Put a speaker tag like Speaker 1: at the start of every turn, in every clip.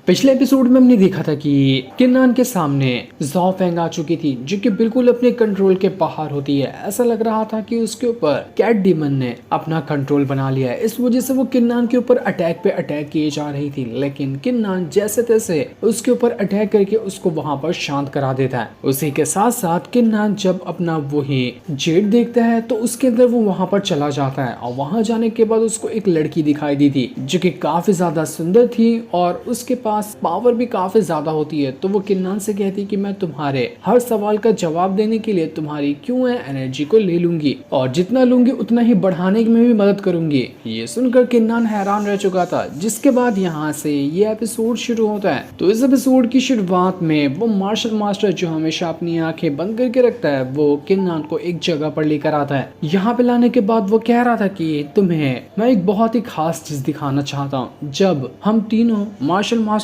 Speaker 1: पिछले एपिसोड में हमने देखा था कि किन्नान के सामने ज़ाओ फेंग आ चुकी थी, जो कि बिल्कुल अपने कंट्रोल के बाहर होती है। ऐसा लग रहा था कि उसके ऊपर कैट डीमन ने अपना कंट्रोल बना लिया है। इस वजह से वो किन्नान के ऊपर अटैक पे अटैक किए जा रही थी, लेकिन किन्नान जैसे तैसे उसके ऊपर अटैक करके उसको वहां पर शांत करा देता है। उसी के साथ साथ किन्नान जब अपना वही जेड देखता है तो उसके अंदर वो वहां पर चला जाता है, और वहां जाने के बाद उसको एक लड़की दिखाई दी थी जो कि काफी ज्यादा सुंदर थी और उसके पास पावर भी काफी ज्यादा होती है। तो वो किन्नान से कहती कि मैं तुम्हारे हर सवाल का जवाब देने के लिए तुम्हारी क्यों है एनर्जी को ले लूंगी, और जितना लूंगी उतना ही बढ़ाने में भी मदद करूंगी। ये सुनकर किन्नान हैरान रह चुका था, जिसके बाद यहाँ से ये एपिसोड शुरू होता है। तो इस एपिसोड की शुरुआत में वो मार्शल मास्टर जो हमेशा अपनी आंखें बंद करके रखता है, वो किन्नान को एक जगह पर लेकर आता है। यहाँ पे लाने के बाद वो कह रहा था कि तुम्हें मैं एक बहुत ही खास चीज दिखाना चाहता हूँ। जब हम तीनों मार्शल मास्टर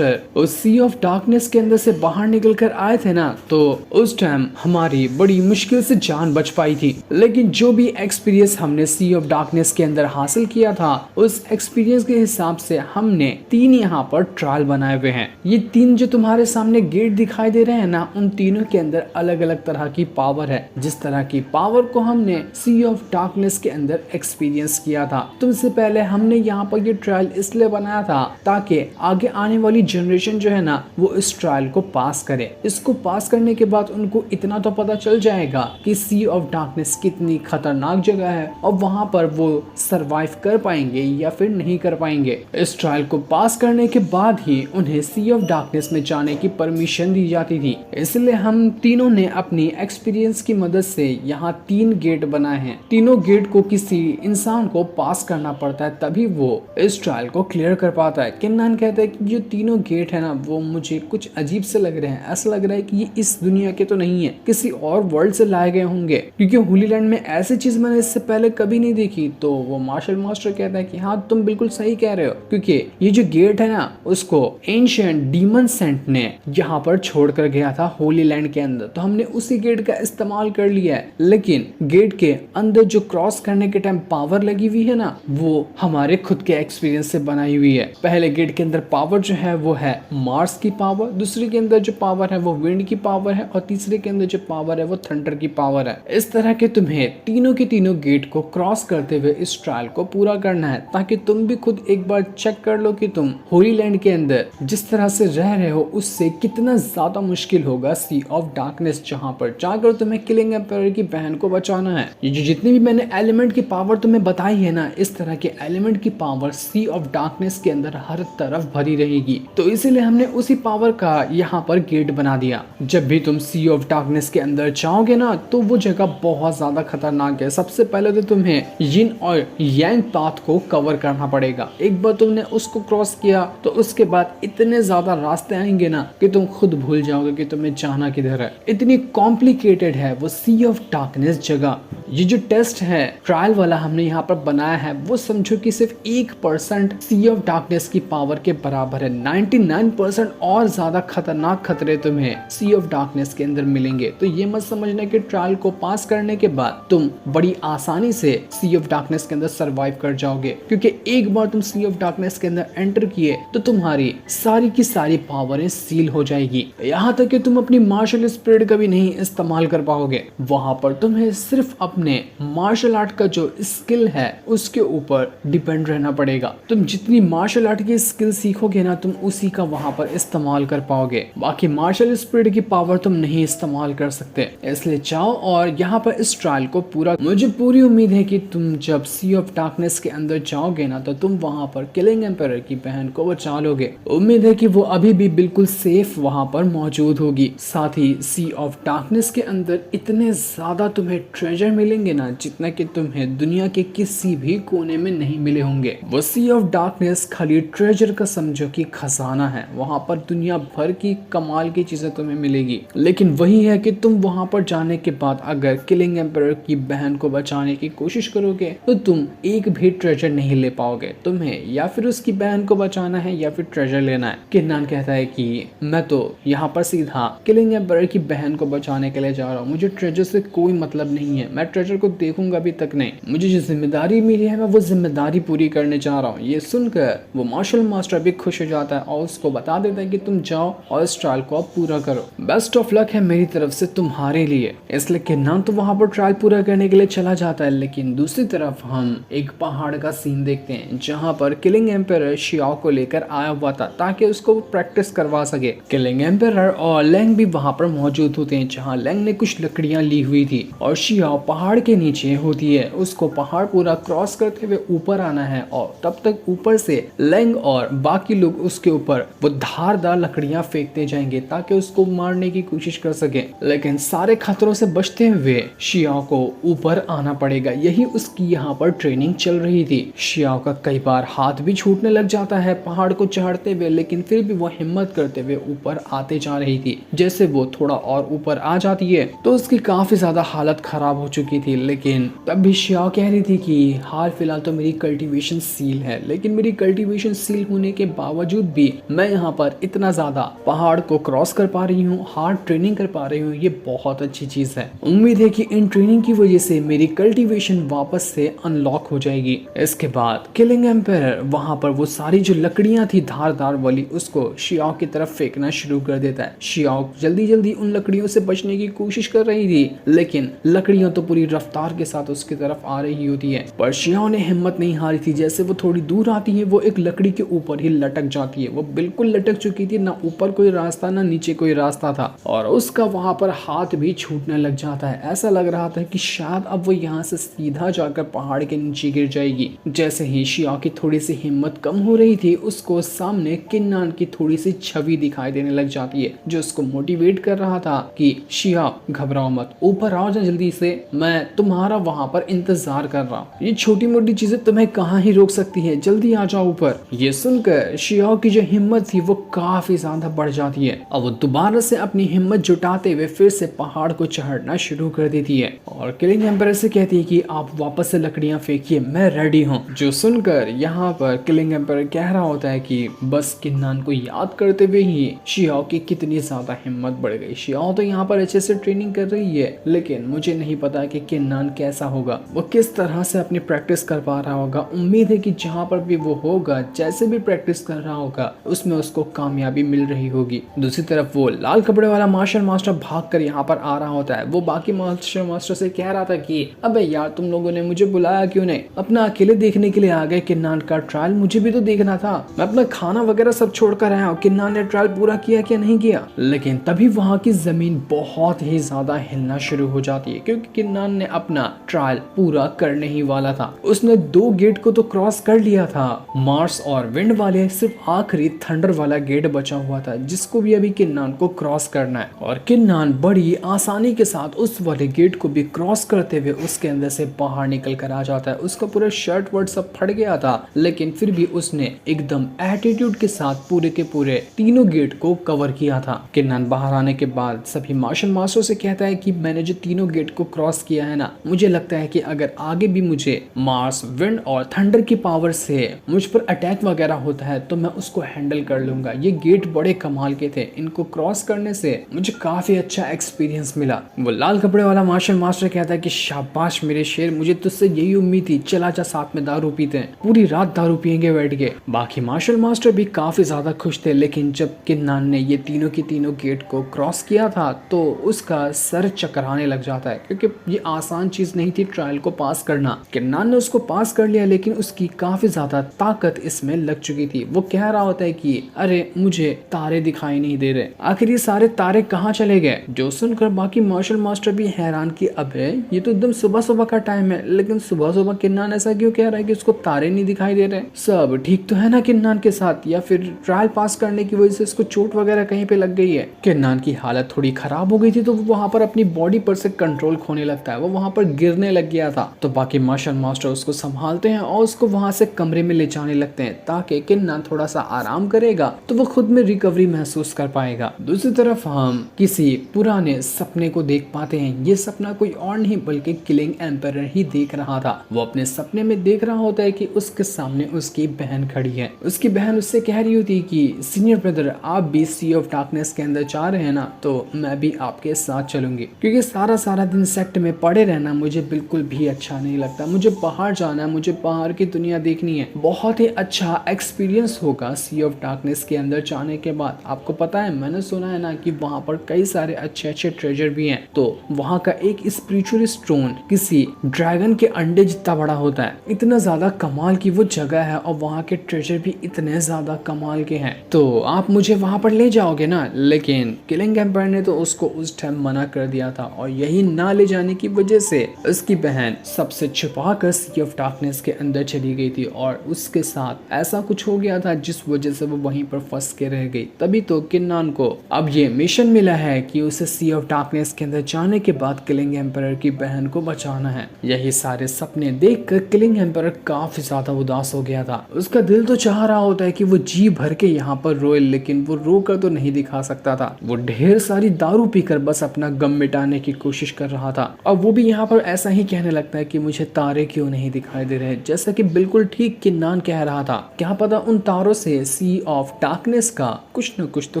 Speaker 1: उस सी ऑफ डार्कनेस के अंदर से बाहर निकल कर आए थे ना, तो उस टाइम हमारी बड़ी मुश्किल से जान बच पाई थी। लेकिन जो भी एक्सपीरियंस हमने सी ऑफ डार्कनेस के अंदर हासिल किया था, उस एक्सपीरियंस के हिसाब से हमने 3 यहाँ पर ट्रायल बनाए हुए हैं। ये 3 जो तुम्हारे सामने गेट दिखाई दे रहे हैं ना, उन तीनों के अंदर अलग अलग तरह की पावर है। जिस तरह की पावर को हमने सी ऑफ डार्कनेस के अंदर एक्सपीरियंस किया था, तुमसे पहले हमने यहाँ पर ये ट्रायल इसलिए बनाया था ताकि आगे आने वाली जनरेशन जो है ना, वो इस ट्रायल को पास करे। इसको पास करने के बाद उनको इतना तो पता चल जाएगा कि सी ऑफ डार्कनेस कितनी खतरनाक जगह है और वहां पर वो सरवाइव कर पाएंगे या फिर नहीं कर पाएंगे। इस ट्रायल को पास करने के बाद ही उन्हें सी ऑफ डार्कनेस में जाने की परमिशन दी जाती थी। इसलिए हम तीनों ने अपनी एक्सपीरियंस की मदद से यहाँ 3 गेट बनाए हैं। तीनों गेट को किसी इंसान को पास करना पड़ता है, तभी वो इस ट्रायल को क्लियर कर पाता है। किन्नान कहता है कि जो तीनों गेट है ना, वो मुझे कुछ अजीब से लग रहे हैं। ऐसा लग रहा है कि ये इस दुनिया के तो नहीं है, किसी और वर्ल्ड से लाए गए होंगे, क्योंकि होली लैंड में ऐसी चीज मैंने इससे पहले कभी नहीं देखी। तो वो मार्शल मास्टर कहता है कि हाँ, तुम बिल्कुल सही कह रहे हो, क्योंकि ये जो गेट है ना, उसको एंशिएंट डीमन सेंट ने यहाँ पर छोड़ कर गया था होली लैंड के अंदर। तो हमने उसी गेट का इस्तेमाल कर लिया है, लेकिन गेट के अंदर जो क्रॉस करने के टाइम पावर लगी हुई है ना, वो हमारे खुद के एक्सपीरियंस से बनाई हुई है। पहले गेट के अंदर पावर जो है वो है मार्स की पावर, दूसरे के अंदर जो पावर है वो विंड की पावर है, और तीसरे के अंदर जो पावर है वो थंडर की पावर है। इस तरह के तुम्हें तीनों के तीनों गेट को क्रॉस करते हुए इस ट्रायल को पूरा करना है, ताकि तुम भी खुद एक बार चेक कर लो कि तुम होली लैंड के अंदर जिस तरह से रह रहे हो उससे कितना ज्यादा मुश्किल होगा सी ऑफ डार्कनेस, जहाँ पर जाकर तुम्हें किलिंग एम्पायर की बहन को बचाना है। ये जो जितनी भी मैंने एलिमेंट की पावर तुम्हें बताई है ना, इस तरह के एलिमेंट की पावर सी ऑफ डार्कनेस के अंदर हर तरफ भरी रहेगी। तो इसीलिए हमने उसी पावर का यहाँ पर गेट बना दिया। जब भी तुम सी ऑफ डार्कनेस के अंदर जाओगे ना, तो वो जगह बहुत ज्यादा खतरनाक है। सबसे पहले तो तुम्हें यिन और यांग पाथ को कवर करना पड़ेगा। एक बार तुमने उसको क्रॉस किया तो उसके बाद इतने ज्यादा रास्ते आएंगे ना कि तुम खुद भूल जाओगे कि तुम्हें जाना किधर है। इतनी कॉम्प्लिकेटेड है वो सी ऑफ डार्कनेस जगह। ये जो टेस्ट है ट्रायल वाला हमने यहाँ पर बनाया है, वो समझो कि सिर्फ 1% सी ऑफ डार्कनेस की पावर के बराबर है। 99% और ज्यादा खतरनाक खतरे तुम्हें सी ऑफ डार्कनेस के अंदर मिलेंगे। तो ये मत समझना कि ट्रायल को पास करने के बाद तुम बड़ी आसानी से सी ऑफ डार्कनेस के अंदर सरवाइव कर जाओगे, क्योंकि एक बार तुम सी ऑफ डार्कनेस के अंदर एंटर किए तो तुम्हारी सारी की सारी पावरें सील हो जाएगी। यहाँ तक कि तुम अपनी मार्शल स्पिरिट का भी नहीं इस्तेमाल कर पाओगे। वहां पर तुम्हें सिर्फ अपने मार्शल आर्ट का जो स्किल है उसके ऊपर डिपेंड रहना पड़ेगा। तुम जितनी मार्शल आर्ट की स्किल सीखोगे ना, तुम उसी का वहां पर इस्तेमाल कर पाओगे। बाकी मार्शल स्पिरिट की पावर तुम नहीं इस्तेमाल कर सकते। इसलिए जाओ और यहाँ पर इस ट्रायल को पूरा। मुझे पूरी उम्मीद है कि तुम जब सी ऑफ डार्कनेस के अंदर जाओगे ना, तो तुम वहां पर किलिंग एम्पायर की बहन को बचा लोगे। उम्मीद है कि वो अभी भी बिल्कुल सेफ वहां पर मौजूद होगी। साथ ही सी ऑफ डार्कनेस के अंदर इतने ज्यादा तुम्हें ट्रेजर मिलेंगे ना, जितना कि तुम्हें दुनिया के किसी भी कोने में नहीं मिले होंगे। वो सी ऑफ डार्कनेस खाली ट्रेजर का समझो कि खजाना है। वहां पर दुनिया भर की कमाल की चीजें तुम्हें मिलेगी, लेकिन वही है कि तुम वहां पर जाने के बाद अगर किलिंग एम्पायर की बहन को बचाने की कोशिश करोगे तो तुम एक भी ट्रेजर नहीं ले पाओगे। तुम्हें या फिर उसकी बहन को बचाना है या फिर ट्रेजर लेना है। किन्नान कहता है कि मैं तो यहाँ पर सीधा किलिंग एम्पायर की बहन को बचाने के लिए जा रहा हूँ, मुझे ट्रेजर से कोई मतलब नहीं है, मैं ट्रेजर को देखूंगा अभी तक नहीं, मुझे जो जिम्मेदारी मिली है मैं वो जिम्मेदारी पूरी करने जा रहा हूँ। ये सुनकर वो मार्शल मास्टर भी खुश हो जाता है और उसको बता देता है कि तुम जाओ और इस ट्रायल को आप पूरा करो, बेस्ट ऑफ लक है मेरी तरफ से तुम्हारे लिए। इसलिए किन्नान तो वहां पर ट्रायल पूरा करने के लिए चला जाता है। लेकिन दूसरी तरफ हम एक पहाड़ का सीन देखते हैं जहां पर किलिंग एम्पायर शियाओ को लेकर आया हुआ था ताकि उसको प्रैक्टिस करवा सके। किलिंग एम्पायर और लेंग भी वहां पर मौजूद होते हैं जहां लेंग ने कुछ लकड़ियां ली हुई थी और शियाओ पहाड़ के नीचे होती है। उसको पहाड़ पूरा क्रॉस करते हुए ऊपर आना है और तब तक ऊपर से लेंग और बाकी लोग उसके ऊपर वो धारदार लकड़ियां फेंकते जाएंगे ताकि उसको मारने की कोशिश कर सके। लेकिन सारे खतरों से बचते हुए शियाओ को ऊपर आना पड़ेगा, यही उसकी यहाँ पर ट्रेनिंग चल रही थी। शियाओ का कई बार हाथ भी छूटने लग जाता है पहाड़ को चढ़ते हुए, लेकिन फिर भी वो हिम्मत करते हुए ऊपर आते जा रही थी। जैसे वो थोड़ा और ऊपर आ जाती है तो उसकी काफी ज्यादा हालत खराब हो चुकी थी। लेकिन तब भी शियाओ कह रही थी कि हाल फिलहाल तो मेरी कल्टीवेशन सील है, लेकिन मेरी कल्टीवेशन सील होने के बावजूद भी मैं यहाँ पर इतना ज्यादा पहाड़ को क्रॉस कर पा रही हूँ, हार्ड ट्रेनिंग कर पा रही हूँ, ये बहुत अच्छी चीज है। उम्मीद है कि इन ट्रेनिंग की वजह से मेरी कल्टीवेशन वापस से अनलॉक हो जाएगी। इसके बाद किलिंग एम्पायर वहां पर वो सारी जो लकड़ियां थी धारदार वाली उसको शियाओ की तरफ फेंकना शुरू कर देता है। शियाओ जल्दी जल्दी उन लकड़ियों से बचने की कोशिश कर रही थी, लेकिन लकड़ियां तो पूरी रफ्तार के साथ उसकी तरफ आ रही होती है। पर शियाओ ने हिम्मत नहीं हारी थी। जैसे वो थोड़ी दूर आती है वो एक लकड़ी के ऊपर ही लटक जाती है। वो बिल्कुल लटक चुकी थी, ना ऊपर कोई रास्ता ना नीचे कोई रास्ता था और उसका वहां पर हाथ भी छूटने लग जाता है। ऐसा लग रहा था कि शायद अब वो यहाँ से सीधा जाकर पहाड़ के नीचे गिर जाएगी। जैसे ही शियाओ की थोड़ी सी हिम्मत कम हो रही थी उसको सामने किन्नान की थोड़ी सी छवि दिखाई देने लग जाती है जो उसको मोटिवेट कर रहा था कि शियाओ घबराओ मत, ऊपर आओ जा जल्दी से, मैं तुम्हारा वहां पर इंतजार कर रहा हूँ। ये छोटी मोटी चीजें तुम्हें कहाँ ही रोक सकती है, जल्दी आ जाओ ऊपर। ये सुनकर शियाओ की जो हिम्मत थी वो काफी ज्यादा बढ़ जाती है और वो दोबारा से अपनी हिम्मत जुटाते हुए फिर से पहाड़ को चढ़ना शुरू कर देती है और किलिंग एम्पायर से कहती है कि आप वापस से लकड़ियां फेंकिए, मैं रेडी हूँ। जो सुनकर यहाँ पर किलिंग एम्पायर कह रहा होता है कि बस किन्नान को याद करते हुए ही शियाओ की कितनी ज्यादा हिम्मत बढ़ गई। शियाओ तो यहाँ पर अच्छे से ट्रेनिंग कर रही है, लेकिन मुझे नहीं पता कि किन्नान कैसा होगा, वो किस तरह से अपनी प्रैक्टिस कर पा रहा होगा। उम्मीद है कि जहाँ पर भी वो होगा, जैसे भी प्रैक्टिस कर रहा होगा, उसमें उसको कामयाबी मिल रही होगी। दूसरी तरफ वो लाल कपड़े वाला मार्शल मास्टर भागकर यहाँ पर आ रहा होता है। वो बाकी मार्शल मास्टर से कह रहा था कि अबे यार तुम लोगों ने मुझे बुलाया क्यों नहीं, अपना अकेले देखने के लिए आ गए किन्नान का ट्रायल, मुझे भी तो देखना था, मैं अपना खाना वगैरह सब छोड़कर आया हूँ, किन्नान ने ट्रायल पूरा किया क्या नहीं किया। लेकिन तभी वहाँ की जमीन बहुत ही ज्यादा हिलना शुरू हो जाती है क्योंकि किन्नान ने अपना ट्रायल पूरा करने ही वाला था। उसने 2 गेट को तो क्रॉस कर लिया था, मार्स और विंड वाले, सिर्फ आखिरी थंडर वाला गेट बचा हुआ था जिसको भी अभी किन्नान को क्रॉस करना है। और किन्नान बड़ी आसानी के साथ उस वाले गेट को भी क्रॉस करते हुए उसके अंदर से बाहर निकल कर आ जाता है। उसका पूरा शर्ट वर्ट सब फट गया था, लेकिन फिर भी उसने एकदम एटीट्यूड के साथ पूरे के पूरे तीनों गेट को कवर किया था। किन्नान बाहर आने के बाद सभी मार्शल मास्टर से कहता है कि मैंने जो तीनों गेट को क्रॉस किया है ना, मुझे लगता है कि अगर आगे भी मुझे मार्स, विंड और थंडर की पावर से मुझ पर अटैक वगैरह होता है तो मैं उसको हैंडल कर लूंगा। ये गेट बड़े कमाल के थे, इनको क्रॉस करने से मुझे काफी अच्छा एक्सपीरियंस मिला। वो लाल कपड़े वाला मार्शल मास्टर कहता है कि शाबाश मेरे शेर, मुझे तुझसे यही उम्मीद थी, चला जा साथ में दारू पीते हैं, पूरी रात दारू पियेंगे बैठ के। बाकी मार्शल मास्टर भी काफी ज्यादा खुश थे, लेकिन जब किन्नान ने ये तीनों की तीनों गेट को क्रॉस किया था तो उसका सर चकराने लग जाता है क्योंकि ये आसान चीज नहीं थी ट्रायल को पास करना। किन्नान ने उसको पास कर लिया, लेकिन उसकी काफी ज्यादा ताकत इसमें लग चुकी थी। वो कह रहा होता है कि अरे मुझे तारे दिखाई नहीं दे रहे, आखिर ये सारे तारे कहाँ चले गए। जो सुनकर बाकी मार्शल मास्टर भी हैरान कि अबे ये तो एकदम सुबह सुबह का टाइम है, लेकिन सुबह सुबह किन्नान ऐसा क्यों कह रहा है कि उसको तारे नहीं दिखाई दे रहे। सब ठीक तो है ना किन्नान के साथ, या फिर ट्रायल पास करने की वजह से इसको चोट वगैरह कहीं पे लग गई है। किन्नान की हालत थोड़ी खराब हो गई थी तो वो वहां पर अपनी बॉडी पर से कंट्रोल खोने लगता है, वो वहां पर गिरने लग गया था। तो बाकी मार्शल मास्टर उसको संभालते हैं और उसको वहां से कमरे में ले जाने लगते हैं ताकि किन्नान थोड़ा सा आराम करेगा तो वो खुद में रिकवरी महसूस कर पाएगा। दूसरी तरफ हम किसी पुराने सपने को देख पाते हैं। ये सपना कोई और नहीं बल्कि किलिंग एम्पायर ही देख रहा था। वो अपने सपने में देख रहा होता है कि उसके सामने उसकी बहन खड़ी है। उसकी बहन उससे कह रही होती है कि सीनियर ब्रदर, आप भी सी ऑफ डार्कनेस के अंदर जा रहे हैं ना, तो मैं भी आपके साथ चलूंगी, क्योंकि सारा दिन सेक्ट में पड़े रहना मुझे बिल्कुल भी अच्छा नहीं लगता। मुझे बाहर जाना है, मुझे बाहर की दुनिया देखनी है। बहुत ही अच्छा एक्सपीरियंस होगा सी ऑफ डार्कनेस के अंदर जाने के बाद आपको पता है, मैंने सुना है ना कि वहाँ पर कई सारे अच्छे अच्छे ट्रेजर भी हैं। तो वहाँ का एक स्पिरिचुअल स्टोन किसी ड्रैगन के अंडे जितना बड़ा होता है। इतना ज्यादा कमाल की वो जगह है और वहाँ के ट्रेजर भी इतने ज्यादा कमाल के हैं। तो आप मुझे वहाँ पर ले जाओगे ना? लेकिन किलिंग एम्पायर ने तो उसको उस टाइम मना कर दिया था और यही ना ले जाने की वजह से उसकी बहन सबसे छुपा कर सी ऑफ डार्कनेस के अंदर चली गई थी और उसके साथ ऐसा कुछ हो गया था जिस वजह से वो वहीं पर फंस के रह गई। तभी तो किन्नान को अब ये मिशन मिला है कि उसे सी ऑफ डार्कनेस के अंदर जाने के बाद किलिंग एम्पायर की बहन को बचाना है। यही सारे सपने देखकर किलिंग एम्पायर काफी ज्यादा उदास हो गया था। उसका दिल तो चाह रहा होता है कि वो जी भर के यहाँ पर रोए, लेकिन वो रो कर तो नहीं दिखा सकता था। वो ढेर सारी दारू पीकर बस अपना गम मिटाने की कोशिश कर रहा था। और वो भी यहाँ पर ऐसा ही कहने लगता है कि मुझे तारे क्यों नहीं दिखाई दे रहे, जैसा कि बिल्कुल ठीक किन्नान कह रहा था। क्या पता उन तारों से सी ऑफ डार्कनेस का कुछ न कुछ तो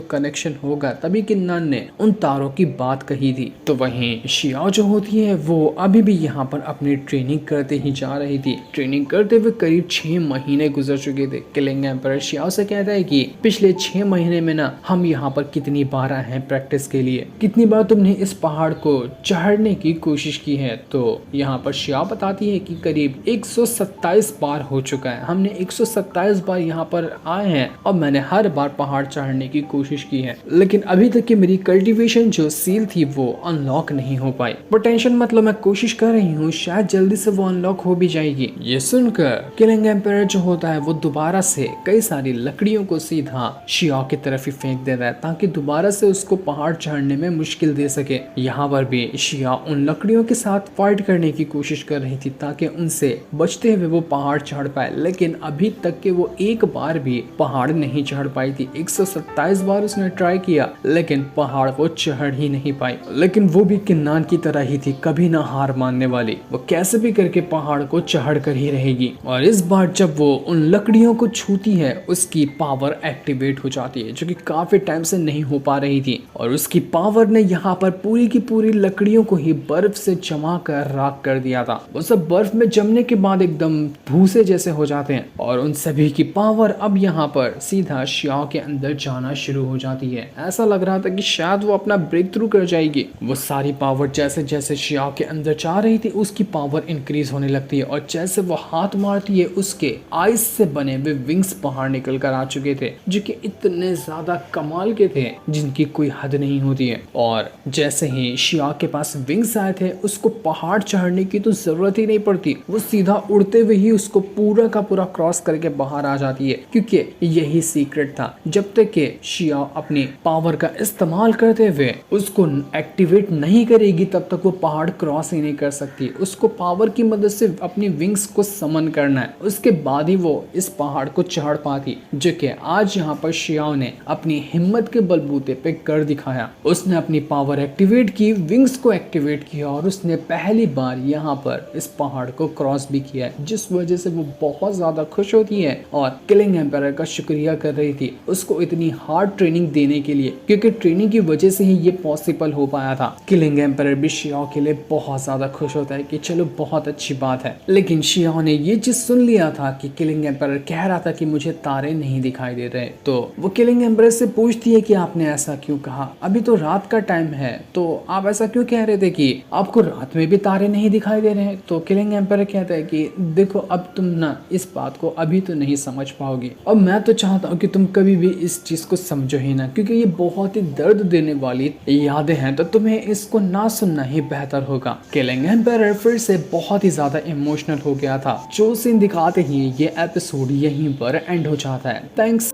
Speaker 1: कनेक्शन होगा, तभी किन्नान ने उन तारों की बात कही थी। तो वहीं शियाओ जो होती है वो अभी भी यहाँ पर अपनी ट्रेनिंग करते ही जा रही थी। ट्रेनिंग करते हुए करीब 6 महीने गुजर चुके थे। किलिंग एम्पायर शियाओ से कहता है कि पिछले 6 महीने में ना हम यहाँ पर कितनी बार आए हैं प्रैक्टिस के लिए, कितनी बार तुमने इस पहाड़ को चढ़ने की कोशिश की है। तो यहाँ पर शियाओ बताती है कि करीब 127 बार हो चुका है। हमने 127 बार यहाँ पर आए हैं और मैंने हर बार पहाड़ चढ़ने की कोशिश की है, लेकिन अभी तक की मेरी कल्टीवेशन जो सील थी वो अनलॉक नहीं हो पाई। पर टेंशन मतलब मैं कोशिश कर रही हूँ, शायद जल्दी से वो अनलॉक हो भी जाएगी। ये सुनकर किलिंग एम्पायर जो होता है वो दोबारा से कई सारी लकड़ियों को सीधा शियाओ की तरफ ही फेंक देता है ताकि दोबारा से उसको पहाड़ चढ़ने में मुश्किल दे सके। यहाँ पर भी शियाओ उन लकड़ियों के साथ फाइट करने की कोशिश कर रही थी ताकि उनसे बचते हुए वो पहाड़ चढ़ पाए, लेकिन अभी तक के वो एक बार भी पहाड़ नहीं चढ़ पाई थी। 127 बार उसने ट्राई किया लेकिन पहाड़ वो चढ़ ही नहीं पाई। लेकिन वो भी किन्नान की तरह ही थी, कभी ना हार मानने वाली। वो कैसे भी करके पहाड़ को चढ़ कर ही रहेगी। और इस बार जब वो उन लकड़ियों को छूती है उसकी पावर एक्टिवेट हो जाती है, जो कि काफी टाइम से नहीं हो पा रही थी। और उसकी पावर ने यहाँ पर पूरी की पूरी लकड़ियों को ही बर्फ से जमा कर राख कर दिया था। वो सब बर्फ में जमने के बाद एकदम भूसे जैसे हो जाते हैं और उन सभी की पावर अब यहाँ पर सीधा शियाओ के अंदर जाना शुरू हो जाती है। ऐसा लग रहा था कि शायद वो अपना ब्रेक थ्रू कर जाएगी। वो सारी पावर जैसे जैसे शियाओ के अंदर जा रही थी उसकी पावर इंक्रीज होने लगती है और जैसे वो हाथ मारती है उसके आइस से बने हुए विंग्स बाहर निकल कर आ चुके थे, जो कि इतने ज्यादा कमाल के थे जिनकी कोई हद नहीं होती है। और जैसे ही शियाओ के पास विंग्स आए थे उसको पहाड़ चढ़ने की तो जरूरत ही नहीं पड़ती, वो सीधा उड़ते हुए ही उसको पूरा का पूरा क्रॉस करके बाहर आ जाती है, क्योंकि यही सीक्रेट था। जब तक कि शियाओ अपनी पावर का इस्तेमाल करते हुए उसको एक्टिवेट नहीं करेगी तब तक वो पहाड़ क्रॉस ही नहीं कर सकती। उसको पावर की मदद से अपनी विंग्स को समन करना है, उसके बाद ही वो इस पहाड़ को चढ़ पाती, जो कि आज यहाँ पर शियाओ ने अपनी हिम्मत के बलबूते पे कर दिखाया। उसने अपनी पावर एक्टिवेट की, विंग्स को एक्टिवेट किया और उसने पहली बार यहाँ पर इस पहाड़ को क्रॉस भी किया है, जिस वजह से वो बहुत ज्यादा खुश होती है और किलिंग एम्पायर का शुक्रिया कर रही थी उसको इतनी हार्ड ट्रेनिंग देने के लिए, क्योंकि ट्रेनिंग की वजह से ही ये पॉसिबल हो पाया था। किलिंग एम्पायर भी शियाओ के लिए बहुत ज्यादा खुश होता है कि चलो बहुत अच्छी बात है। लेकिन शियाओ ने ये चीज सुन लिया था कि किलिंग एम्पायर कह रहा था कि मुझे तारे नहीं दिखाई दे रहे, तो वो किलिंग एम्पायर से पूछती है कि आपने ऐसा क्यों कहा, अभी तो रात का टाइम है, तो आप ऐसा क्यों कह रहे थे कि आपको रात में भी तारे नहीं दिखाई दे रहे हैं। तो किलिंग एम्पायर कहता है कि देखो अब तुम ना इस बात को अभी तो नहीं समझ पाओगी और मैं तो चाहता हूँ कि तुम कभी भी इस चीज को समझो ही ना, क्योंकि ये बहुत ही दर्द देने वाली यादें हैं, तो तुम्हें इसको ना सुनना ही बेहतर होगा। किलिंग एम्पायर फिर से बहुत ही ज्यादा इमोशनल हो गया था। जो सीन दिखाते ही ये एपिसोड यहीं पर एंड हो जाता है। थैंक्स।